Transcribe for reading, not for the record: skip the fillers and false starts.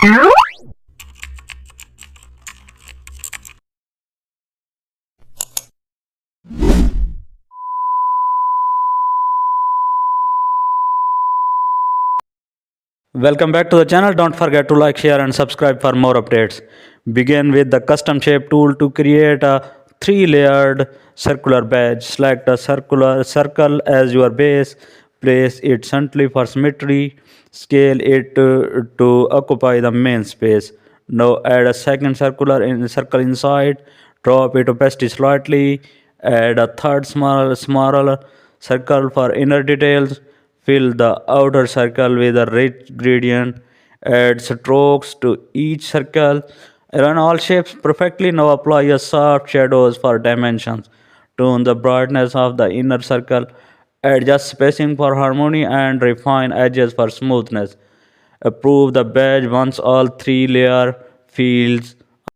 Welcome back to the channel. Don't forget to like, share and subscribe for more updates. Begin with the custom shape tool to create a 3-layered circular badge. Select a circular circle as your base. Place it centrally for symmetry. Scale it to occupy the main space. Now add a second circle inside. Drop its opacity slightly. Add a third smaller circle for inner details. Fill the outer circle with a rich gradient. Add strokes to each circle. Run all shapes perfectly. Now apply a soft shadows for dimensions. Tune the brightness of the inner circle. Adjust spacing for harmony and refine edges for smoothness. Approve the badge once all 3 layer fields